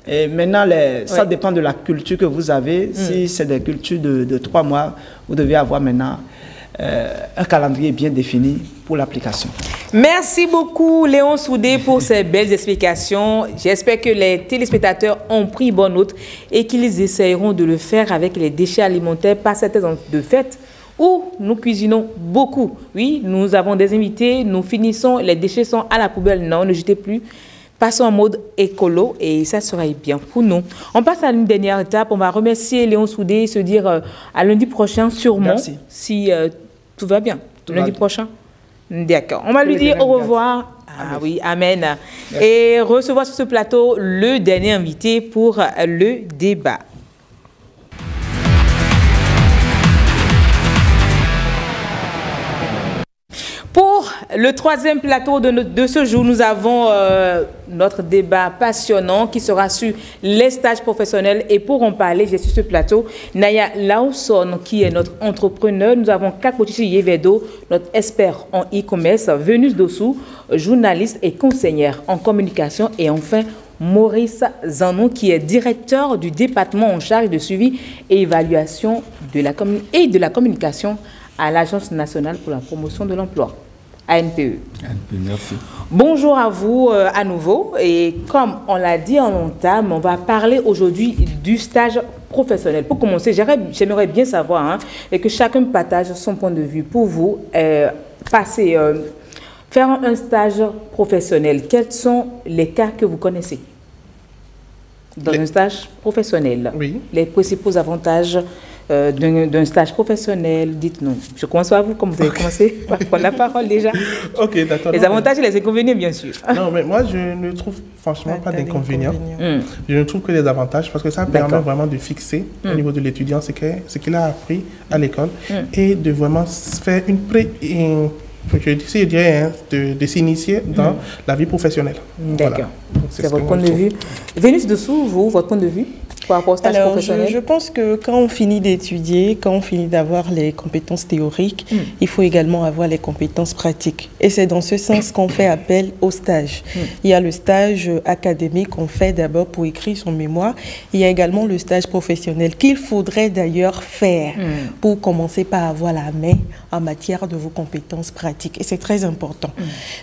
Et maintenant, ça dépend de la culture que vous avez. Si c'est des cultures de 3 mois, vous devez avoir maintenant un calendrier bien défini pour l'application. Merci beaucoup Léon Soudé pour ces belles explications. J'espère que les téléspectateurs ont pris bonne note et qu'ils essayeront de le faire avec les déchets alimentaires par cette saison de fête où nous cuisinons beaucoup. Oui, nous avons des invités, nous finissons, les déchets sont à la poubelle. Non, ne jetez plus. Passons en mode écolo et ça sera bien pour nous. On passe à une dernière étape. On va remercier Léon Soudé et se dire à lundi prochain sûrement. Merci. Si tout va bien. Lundi prochain. D'accord. On va lui dire au revoir. Ah oui, amen. Merci. Et recevoir sur ce plateau le dernier invité pour le débat. Pour le 3e plateau de ce jour, nous avons notre débat passionnant qui sera sur les stages professionnels. Et pour en parler, j'ai sur ce plateau Naya Lawson qui est notre entrepreneur. Nous avons Kakotichi Yevedo, notre expert en e-commerce, Venus Dossou, journaliste et conseillère en communication. Et enfin, Maurice Zanon qui est directeur du département en charge de suivi et évaluation de la communication à l'Agence nationale pour la promotion de l'emploi, ANPE. Merci. Bonjour à vous à nouveau. Et comme on l'a dit en entame, on va parler aujourd'hui du stage professionnel. Pour commencer, j'aimerais bien savoir et que chacun partage son point de vue. Pour vous, faire un stage professionnel, quels sont les cas que vous connaissez dans un stage professionnel? Oui. Les principaux avantages d'un stage professionnel, dites-nous. Je commence par vous, comme vous avez commencé par prendre la parole déjà. Ok, d'accord. Les avantages et les inconvénients, bien sûr. Non, mais moi, je ne trouve franchement pas d'inconvénients. Je ne trouve que des avantages parce que ça permet vraiment de fixer au niveau de l'étudiant ce qu'il a appris à l'école et de vraiment faire je dirais, de s'initier dans la vie professionnelle. D'accord. Voilà. C'est votre point de vue. Vénus Dessous, vous, votre point de vue? par rapport au stage professionnel? Je pense que quand on finit d'étudier, quand on finit d'avoir les compétences théoriques, il faut également avoir les compétences pratiques. Et c'est dans ce sens qu'on fait appel au stage. Il y a le stage académique qu'on fait d'abord pour écrire son mémoire. Il y a également le stage professionnel qu'il faudrait d'ailleurs faire pour commencer par avoir la main en matière de vos compétences pratiques. Et c'est très important.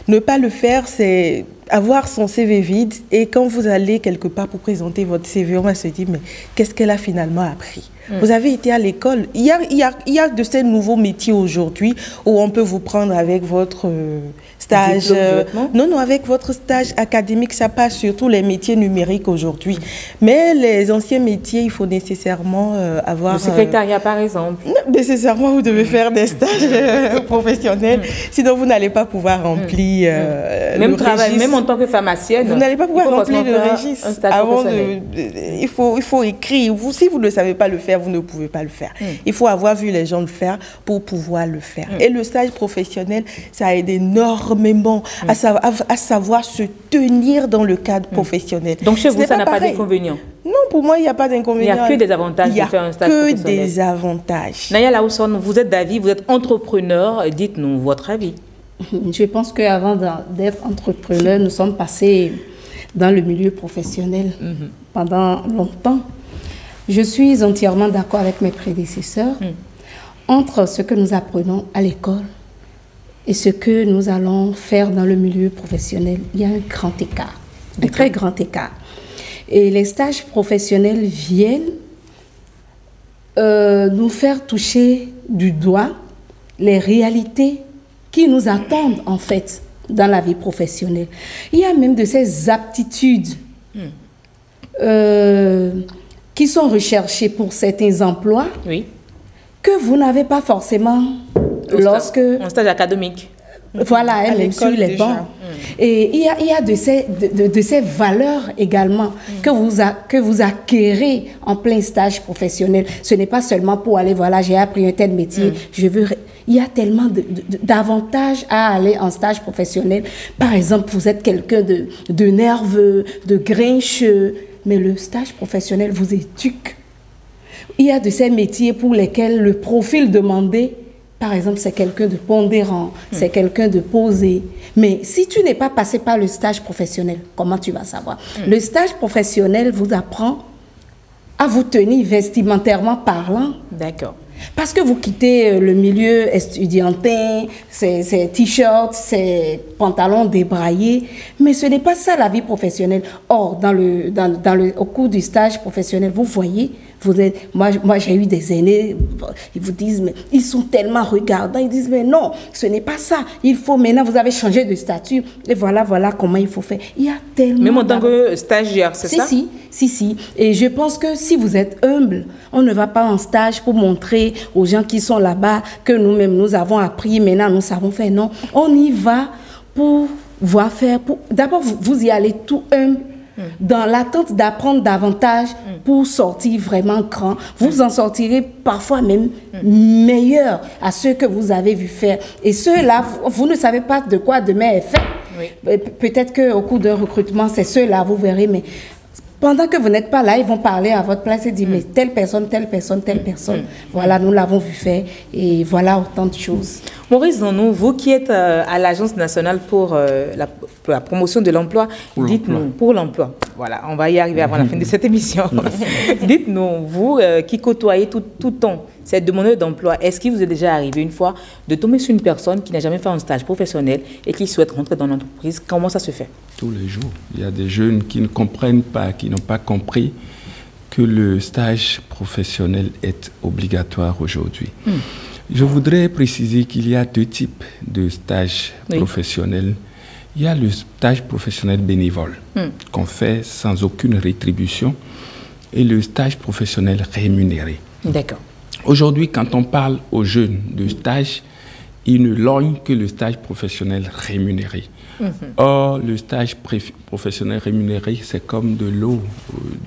Ne pas le faire, c'est avoir son CV vide, et quand vous allez quelque part pour présenter votre CV, on va se dire, mais qu'est-ce qu'elle a finalement appris? Vous avez été à l'école. Il y a de ces nouveaux métiers aujourd'hui où on peut vous prendre avec votre stage. Non, avec votre stage académique, ça passe surtout les métiers numériques aujourd'hui. Mais les anciens métiers, il faut nécessairement avoir... Le secrétariat, par exemple. Nécessairement, vous devez faire des stages professionnels. Sinon, vous n'allez pas pouvoir remplir même le travail, registre. Même en tant que pharmacienne. Vous n'allez pas pouvoir remplir le registre. Il faut écrire. Si vous ne savez pas le faire, vous ne pouvez pas le faire. Il faut avoir vu les gens le faire pour pouvoir le faire. Et le stage professionnel, ça aide énormément à savoir se tenir dans le cadre professionnel. Donc chez vous, ça n'a pas d'inconvénient? Non, pour moi, il n'y a pas d'inconvénient. Il n'y a que des avantages de faire un stage professionnel. Il n'y a que des avantages. Naya Laousson, vous êtes d'avis, vous êtes entrepreneur. Dites-nous votre avis. Je pense qu'avant d'être entrepreneur, nous sommes passés dans le milieu professionnel pendant longtemps. Je suis entièrement d'accord avec mes prédécesseurs. Entre ce que nous apprenons à l'école et ce que nous allons faire dans le milieu professionnel, il y a un grand écart, un très grand écart. Et les stages professionnels viennent nous faire toucher du doigt les réalités qui nous attendent en fait dans la vie professionnelle. Il y a même de ces aptitudes qui sont recherchées pour certains emplois que vous n'avez pas forcément lorsque... Un stage académique. Voilà, elle sur les bancs. Et il y a de ces valeurs également que vous acquérez en plein stage professionnel. Ce n'est pas seulement pour aller, voilà, j'ai appris un tel métier, je veux... Il y a tellement d'avantages à aller en stage professionnel. Par exemple, vous êtes quelqu'un de nerveux, de grincheux, mais le stage professionnel vous éduque. Il y a de ces métiers pour lesquels le profil demandé, par exemple, c'est quelqu'un de pondérant, c'est quelqu'un de posé. Mais si tu n'es pas passé par le stage professionnel, comment tu vas savoir? Le stage professionnel vous apprend à vous tenir vestimentairement parlant. D'accord. Parce que vous quittez le milieu estudiantin, ces t-shirts, ces pantalons débraillés, mais ce n'est pas ça la vie professionnelle. Or, au cours du stage professionnel, vous voyez, moi j'ai eu des aînés, ils vous disent, mais ils sont tellement regardants, ils disent, mais non, ce n'est pas ça. Il faut, maintenant vous avez changé de statut, et voilà comment il faut faire. Il y a tellement... Même en tant que stagiaire, c'est ça? Si. Et je pense que si vous êtes humble, on ne va pas en stage pour montrer aux gens qui sont là-bas que nous-mêmes, nous avons appris, maintenant nous savons faire. Non, on y va pour voir faire. D'abord, vous y allez tout humble, dans l'attente d'apprendre davantage pour sortir vraiment grand. Vous en sortirez parfois même meilleur à ceux que vous avez vu faire. Et ceux-là, vous ne savez pas de quoi demain est fait. Peut-être qu'au cours d'un recrutement, c'est ceux-là, vous verrez, mais... Pendant que vous n'êtes pas là, ils vont parler à votre place et dire, mais telle personne. Voilà, nous l'avons vu faire et voilà autant de choses. Maurice Zonou, vous qui êtes à l'Agence nationale pour la promotion de l'emploi, dites-nous, pour l'emploi, voilà, on va y arriver avant la fin de cette émission. Dites-nous, vous qui côtoyez tout le temps ces demandeurs d'emploi, est-ce qu'il vous est déjà arrivé une fois de tomber sur une personne qui n'a jamais fait un stage professionnel et qui souhaite rentrer dans l'entreprise? Comment ça se fait? Tous les jours. Il y a des jeunes qui ne comprennent pas, qui n'ont pas compris que le stage professionnel est obligatoire aujourd'hui. Je voudrais préciser qu'il y a deux types de stages professionnels. Il y a le stage professionnel bénévole qu'on fait sans aucune rétribution et le stage professionnel rémunéré. D'accord. Aujourd'hui, quand on parle aux jeunes de stage, ils ne lorgnent que le stage professionnel rémunéré. Or, le stage professionnel rémunéré, c'est comme de l'eau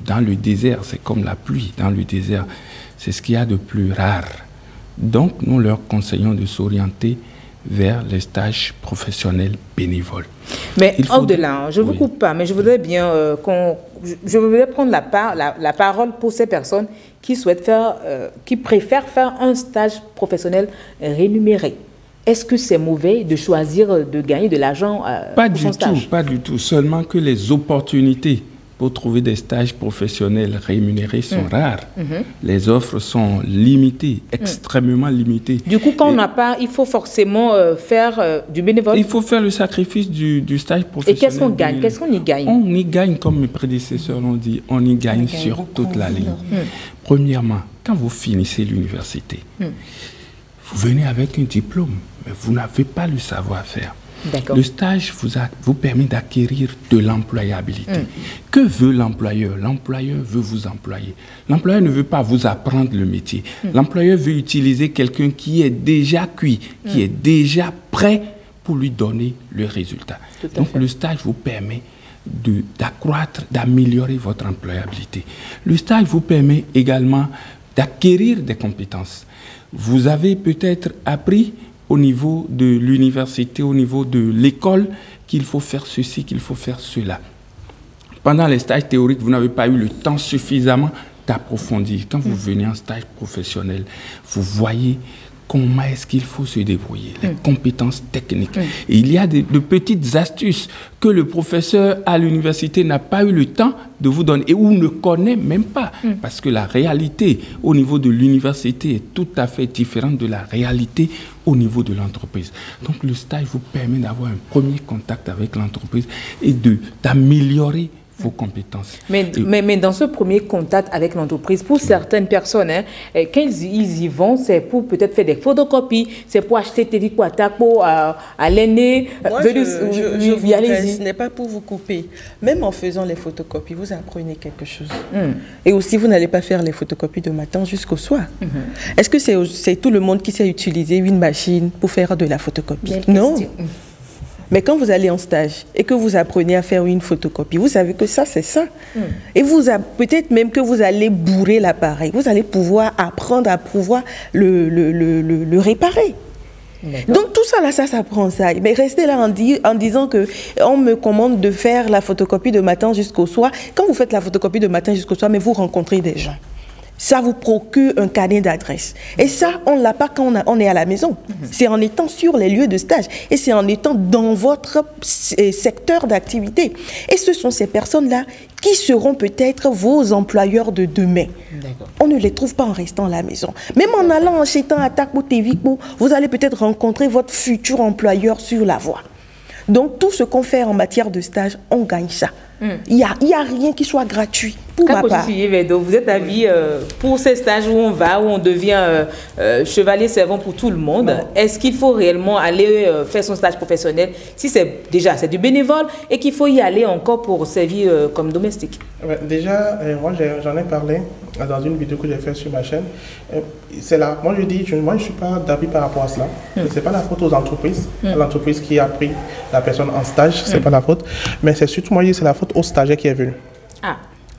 dans le désert, c'est comme la pluie dans le désert. C'est ce qu'il y a de plus rare. Donc, nous leur conseillons de s'orienter vers les stages professionnels bénévoles. Mais au-delà, je ne vous coupe pas, mais je voudrais bien je voudrais prendre la parole pour ces personnes qui souhaitent qui préfèrent faire un stage professionnel rémunéré. Est-ce que c'est mauvais de choisir de gagner de l'argent pour son stage? Pas du tout. Seulement que les opportunités pour trouver des stages professionnels rémunérés sont rares. Les offres sont limitées, extrêmement limitées. Du coup, quand on n'a pas, il faut forcément faire du bénévolat. Il faut faire le sacrifice du stage professionnel. Et qu'est-ce qu'on gagne? Qu'est-ce qu'on y gagne? On y gagne, comme mes prédécesseurs l'ont dit, on y gagne sur toute la ligne. Premièrement, quand vous finissez l'université, vous venez avec un diplôme, mais vous n'avez pas le savoir-faire. Le stage vous permet d'acquérir de l'employabilité. Que veut l'employeur? L'employeur veut vous employer. L'employeur ne veut pas vous apprendre le métier. L'employeur veut utiliser quelqu'un qui est déjà cuit, qui est déjà prêt pour lui donner le résultat. Donc le stage vous permet d'accroître, d'améliorer votre employabilité. Le stage vous permet également d'acquérir des compétences. Vous avez peut-être appris au niveau de l'université, au niveau de l'école, qu'il faut faire ceci, qu'il faut faire cela. Pendant les stages théoriques, vous n'avez pas eu le temps suffisamment d'approfondir. Quand vous venez en stage professionnel, vous voyez comment est-ce qu'il faut se débrouiller, les compétences techniques. Et il y a de petites astuces que le professeur à l'université n'a pas eu le temps de vous donner et ou ne connaît même pas. Parce que la réalité au niveau de l'université est tout à fait différente de la réalité au niveau de l'entreprise. Donc le stage vous permet d'avoir un premier contact avec l'entreprise et d'améliorer vos compétences. Mais dans ce premier contact avec l'entreprise, pour certaines personnes, quand ils y vont, c'est pour peut-être faire des photocopies, c'est pour acheter Téviquata pour à l'aîné. Ce n'est pas pour vous couper. Même en faisant les photocopies, vous apprenez quelque chose. Et aussi, vous n'allez pas faire les photocopies de matin jusqu'au soir. Est-ce que c'est tout le monde qui sait utiliser une machine pour faire de la photocopie? Non. Mais quand vous allez en stage et que vous apprenez à faire une photocopie, vous savez que ça, c'est ça. Et peut-être même que vous allez bourrer l'appareil. Vous allez pouvoir apprendre à pouvoir le réparer. Donc tout ça, là, ça s'apprend ça. Mais restez là en disant qu'on me commande de faire la photocopie de matin jusqu'au soir. Quand vous faites la photocopie de matin jusqu'au soir, mais vous rencontrez des gens. Ça vous procure un carnet d'adresses. Et ça, on ne l'a pas quand on est à la maison. C'est en étant sur les lieux de stage. Et c'est en étant dans votre secteur d'activité. Et ce sont ces personnes-là qui seront peut-être vos employeurs de demain. On ne les trouve pas en restant à la maison. Même en allant en achetant à Takbo Téviquata, vous allez peut-être rencontrer votre futur employeur sur la voie. Donc, tout ce qu'on fait en matière de stage, on gagne ça. Il n'y a rien qui soit gratuit. Pour ma part. Vous êtes d'avis pour ces stages où on va, où on devient chevalier servant pour tout le monde, est-ce qu'il faut réellement aller faire son stage professionnel si c'est du bénévole et qu'il faut y aller encore pour servir comme domestique? Déjà, moi j'en ai parlé dans une vidéo que j'ai faite sur ma chaîne. Moi je dis, moi je ne suis pas d'avis par rapport à cela. Ce n'est pas la faute aux entreprises. L'entreprise qui a pris la personne en stage, ce n'est pas la faute. Mais c'est surtout, moi je dis, c'est la faute au stagiaire qui est venu.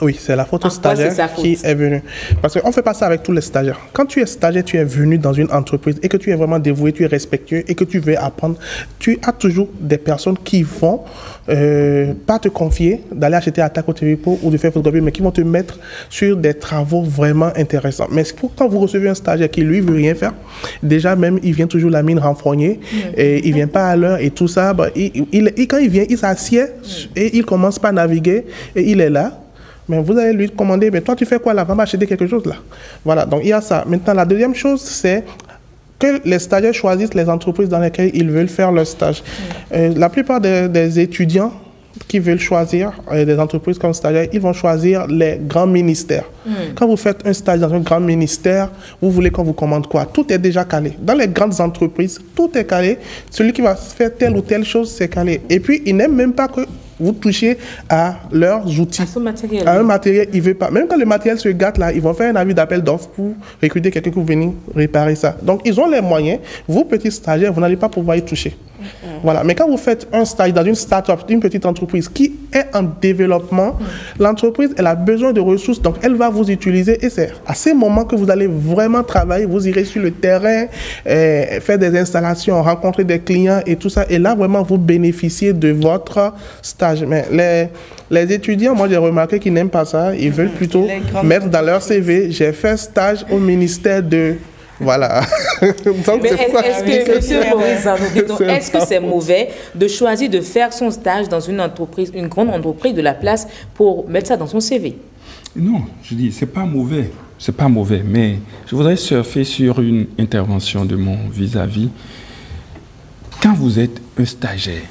Oui, c'est la faute au stagiaire qui est venu. Parce qu'on ne fait pas ça avec tous les stagiaires. Quand tu es stagiaire, tu es venu dans une entreprise et que tu es vraiment dévoué, tu es respectueux et que tu veux apprendre, tu as toujours des personnes qui vont pas te confier d'aller acheter à Takbo Téviquata ou de faire photocopie, mais qui vont te mettre sur des travaux vraiment intéressants. Mais quand vous recevez un stagiaire qui, lui, veut rien faire, déjà même, il vient toujours la mine renfrognée et il ne vient pas à l'heure et tout ça. Quand il vient, il s'assied et il commence par naviguer et il est là. Mais vous allez lui demander, mais toi tu fais quoi là? Va m'acheter quelque chose là. Voilà, donc il y a ça. Maintenant, la deuxième chose, c'est que les stagiaires choisissent les entreprises dans lesquelles ils veulent faire leur stage. La plupart des étudiants qui veulent choisir des entreprises comme stagiaires, ils vont choisir les grands ministères. Quand vous faites un stage dans un grand ministère, vous voulez qu'on vous commande quoi? Tout est déjà calé. Dans les grandes entreprises, tout est calé. Celui qui va faire telle ou telle chose, c'est calé. Et puis, ils n'aiment même pas que vous touchez à leurs outils, à un matériel, ils ne veulent pas. Même quand le matériel se gâte là, ils vont faire un avis d'appel d'offres pour recruter quelqu'un qui va venir réparer ça. Donc, ils ont les moyens. Vous, petits stagiaires, vous n'allez pas pouvoir y toucher. Voilà. Mais quand vous faites un stage dans une start-up, une petite entreprise qui est en développement, l'entreprise, elle a besoin de ressources, donc elle va vous utiliser et c'est à ces moments que vous allez vraiment travailler, vous irez sur le terrain, faire des installations, rencontrer des clients et tout ça. Et là, vraiment, vous bénéficiez de votre stage. Mais les étudiants, moi, j'ai remarqué qu'ils n'aiment pas ça. Ils veulent plutôt mettre dans leur CV, j'ai fait stage au ministère de... Voilà. Donc, est-ce que c'est mauvais de choisir de faire son stage dans une entreprise, une grande entreprise de la place pour mettre ça dans son CV? Non, je dis, c'est pas mauvais. C'est pas mauvais, mais je voudrais surfer sur une intervention de mon vis-à-vis. Quand vous êtes un stagiaire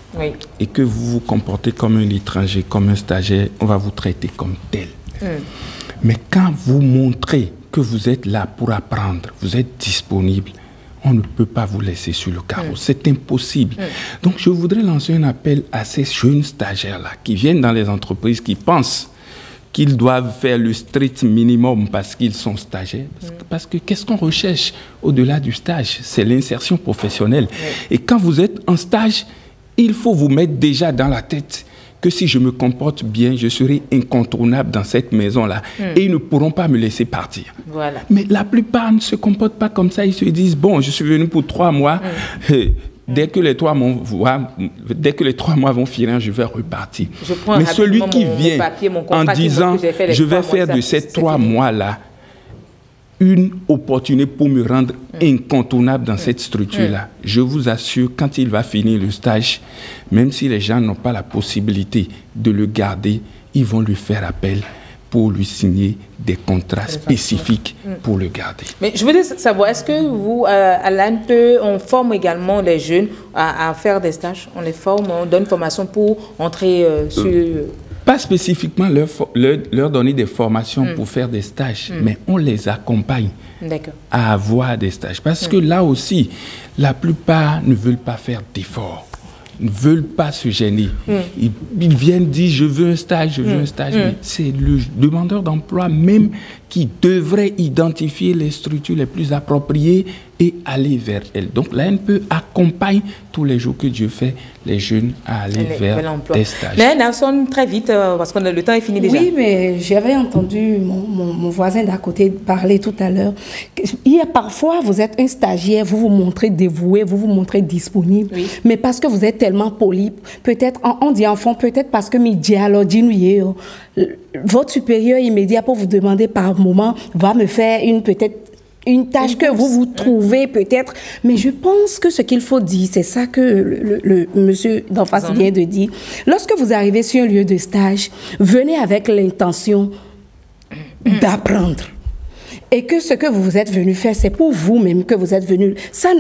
et que vous vous comportez comme un étranger, comme un stagiaire, on va vous traiter comme tel. Mais quand vous montrez que vous êtes là pour apprendre, vous êtes disponible, on ne peut pas vous laisser sur le carreau. C'est impossible. Donc, je voudrais lancer un appel à ces jeunes stagiaires-là qui viennent dans les entreprises, qui pensent qu'ils doivent faire le strict minimum parce qu'ils sont stagiaires. Parce que qu'est-ce qu'on recherche au-delà du stage? C'est l'insertion professionnelle. Et quand vous êtes en stage, il faut vous mettre déjà dans la tête que si je me comporte bien, je serai incontournable dans cette maison-là. Et ils ne pourront pas me laisser partir. Voilà. Mais la plupart ne se comportent pas comme ça. Ils se disent, bon, je suis venu pour 3 mois. Dès que les 3 mois vont finir, je vais repartir. Mais celui qui vient en disant, je vais faire de ces 3 mois-là une opportunité pour me rendre incontournable dans cette structure-là. Je vous assure, quand il va finir le stage, même si les gens n'ont pas la possibilité de le garder, ils vont lui faire appel pour lui signer des contrats spécifiques pour le garder. Mais je voulais savoir, est-ce que vous, à l'ANPE, on forme également les jeunes à faire des stages? On les forme, on donne formation pour entrer sur... Pas spécifiquement leur donner des formations pour faire des stages, mais on les accompagne à avoir des stages. Parce que là aussi, la plupart ne veulent pas faire d'efforts, ne veulent pas se gêner. Ils viennent dire, je veux un stage, je veux un stage. Mais c'est le demandeur d'emploi même qui devrait identifier les structures les plus appropriées et aller vers elles. Donc l'ANPE accompagne tous les jours que Dieu fait les jeunes à aller vers des stages. Mais Nelson, très vite, parce que le temps est fini déjà. Oui, mais j'avais entendu mon voisin d'à côté parler tout à l'heure. Il y a parfois, vous êtes un stagiaire, vous vous montrez dévoué, vous vous montrez disponible, mais parce que vous êtes tellement poli, peut-être, on dit enfant, peut-être parce que votre supérieur immédiat pour vous demander par moment va me faire une tâche que vous trouvez peut-être. Mais je pense que ce qu'il faut dire, c'est ça que le monsieur d'en face vient de dire. Lorsque vous arrivez sur un lieu de stage, venez avec l'intention d'apprendre. Et que ce que vous êtes venu faire, c'est pour vous-même que vous êtes venu. Ça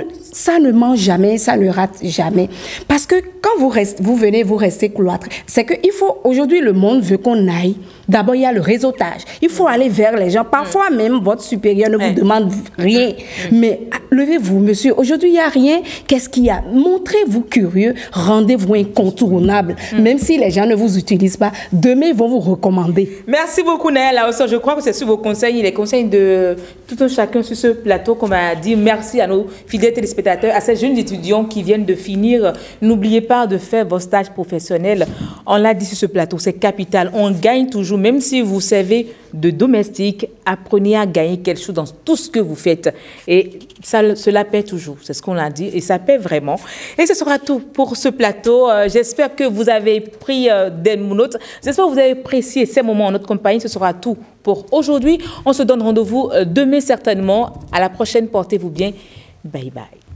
ne mange jamais, ça ne rate jamais. Parce que quand vous venez, vous restez cloître. C'est qu'il faut, aujourd'hui, le monde veut qu'on aille. D'abord, il y a le réseautage. Il faut aller vers les gens. Parfois même, votre supérieur ne vous demande rien. Mais levez-vous, monsieur. Aujourd'hui, il n'y a rien. Qu'est-ce qu'il y a? Montrez-vous curieux. Rendez-vous incontournable. Même si les gens ne vous utilisent pas, demain, ils vont vous recommander. Merci beaucoup, Naël. Je crois que c'est sur vos conseils, les conseils de tout un chacun sur ce plateau qu'on m'a dit. Merci à nos fidèles téléspectateurs, à ces jeunes étudiants qui viennent de finir. N'oubliez pas de faire vos stages professionnels. On l'a dit sur ce plateau, c'est capital. On gagne toujours. Même si vous servez de domestique, apprenez à gagner quelque chose dans tout ce que vous faites. Et cela paie toujours, c'est ce qu'on a dit, et ça paie vraiment. Et ce sera tout pour ce plateau. J'espère que vous avez pris des notes. J'espère que vous avez apprécié ces moments en notre compagnie. Ce sera tout pour aujourd'hui. On se donne rendez-vous demain certainement. À la prochaine, portez-vous bien. Bye bye.